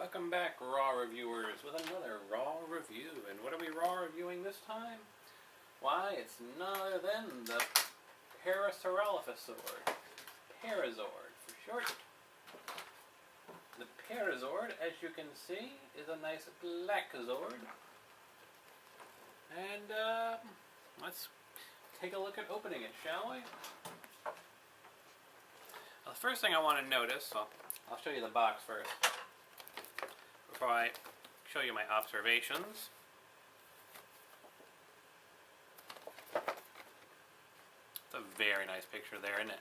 Welcome back, Raw Reviewers, with another Raw review. And what are we Raw reviewing this time? Why, it's none other than the Perazord. Perazord, for short. The Perazord, as you can see, is a nice black Zord. And, let's take a look at opening it, shall we? Well, the first thing I want to notice, well, I'll show you the box first, before I show you my observations. It's a very nice picture there, isn't it?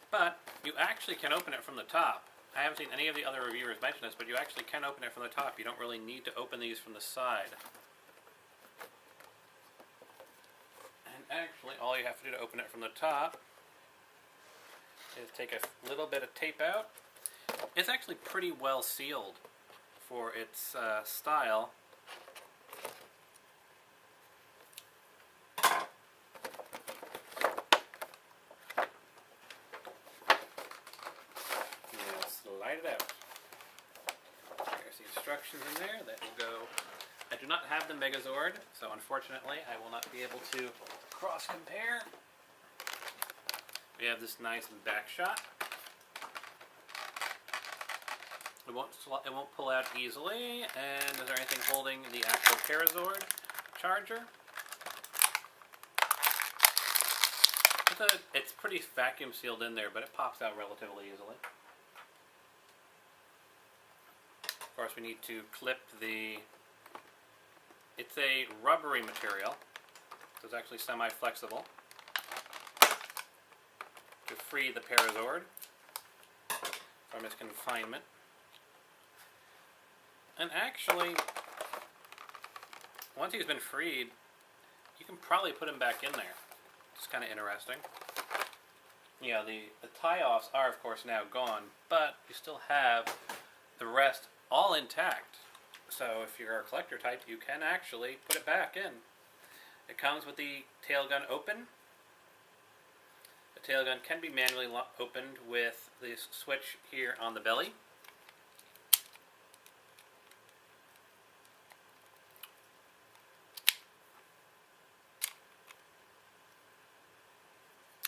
But you actually can open it from the top. I haven't seen any of the other reviewers mention this, but you actually can open it from the top. You don't really need to open these from the side. And actually, all you have to do to open it from the top is take a little bit of tape out. It's actually pretty well sealed for its style. Slide it out. There's the instructions in there that will go. I do not have the Megazord, so unfortunately I will not be able to cross compare. We have this nice back shot. It won't pull out easily. And is there anything holding the actual Perazord charger? It's pretty vacuum sealed in there, but it pops out relatively easily. Of course, we need to clip the. It's a rubbery material, so it's actually semi-flexible, to free the Perazord from its confinement. And actually, once he's been freed, you can probably put him back in there. It's kind of interesting. Yeah, the tie-offs are, of course, now gone, but you still have the rest all intact. So if you're a collector type, you can actually put it back in. It comes with the tail gun open. The tail gun can be manually opened with this switch here on the belly.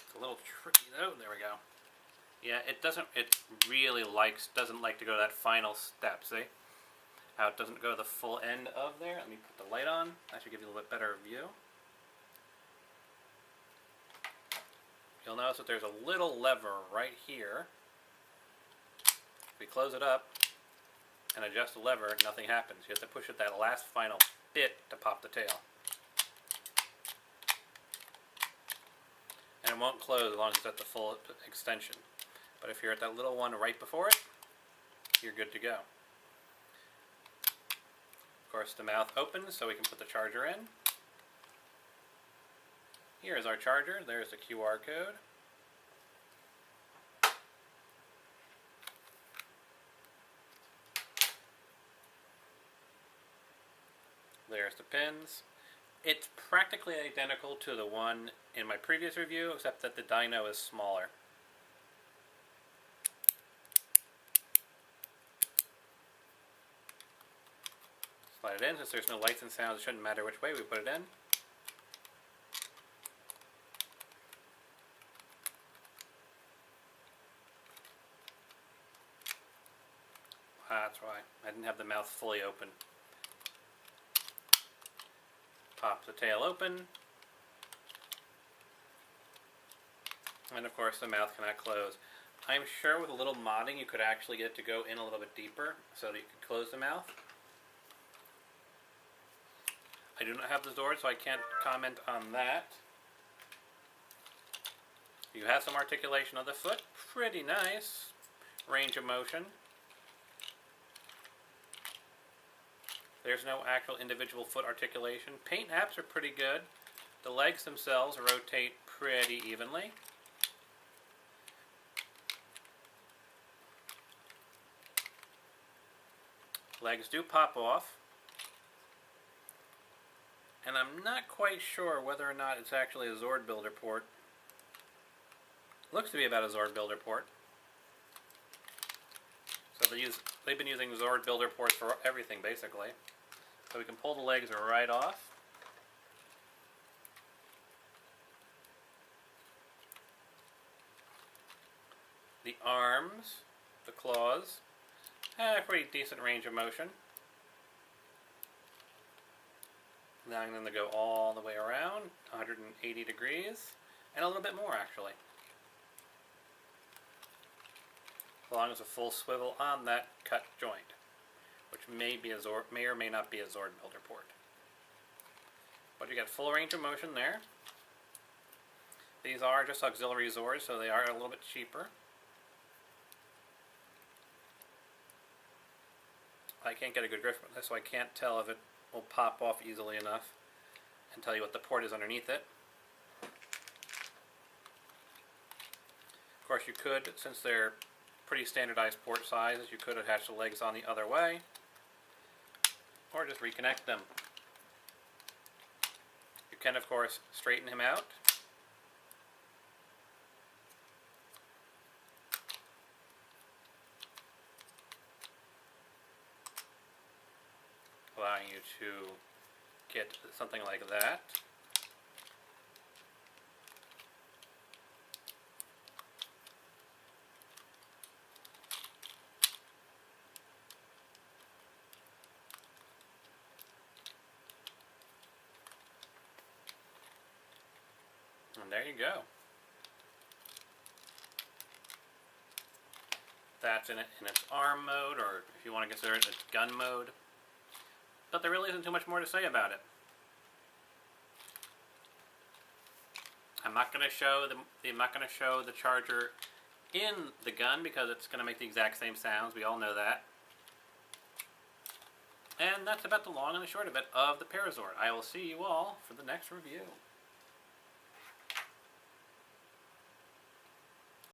It's a little tricky though. There we go. Yeah, it really doesn't like to go to that final step, see? How it doesn't go to the full end of there. Let me put the light on. That should give you a little bit better view. You'll notice that there's a little lever right here. If we close it up and adjust the lever, nothing happens. You have to push it that last final bit to pop the tail. And it won't close as long as it's at the full extension. But if you're at that little one right before it, you're good to go. Of course, the mouth opens so we can put the charger in. Here's our charger. There's the QR code. There's the pins. It's practically identical to the one in my previous review, except that the Dino is smaller. Slide it in. Since there's no lights and sounds, it shouldn't matter which way we put it in. That's right. I didn't have the mouth fully open. Pop the tail open. And of course the mouth cannot close. I'm sure with a little modding you could actually get it to go in a little bit deeper so that you could close the mouth. I do not have the Zord, so I can't comment on that. You have some articulation of the foot. Pretty nice. Range of motion. There's no actual individual foot articulation. Paint apps are pretty good. The legs themselves rotate pretty evenly. Legs do pop off. And I'm not quite sure whether or not it's actually a Zord Builder port. Looks to be about a Zord Builder port. So they've been using Zord builder ports for everything basically. So we can pull the legs right off. The arms, the claws, have a pretty decent range of motion. Allowing them to go all the way around, 180 degrees, and a little bit more actually. As long as a full swivel on that cut joint, which may or may not be a Zord builder port. But you got full range of motion there. These are just auxiliary Zords, so they are a little bit cheaper. I can't get a good grip on this, so I can't tell if it will pop off easily enough and tell you what the port is underneath it. Of course you could, since they're pretty standardized port sizes, you could attach the legs on the other way, or just reconnect them. You can, of course, straighten him out. Allowing you to get something like that. And there you go. That's in its arm mode, or if you want to consider it its gun mode. But there really isn't too much more to say about it. I'm not going to show the charger in the gun because it's going to make the exact same sounds. We all know that. And that's about the long and the short of it of the Perazord. I will see you all for the next review.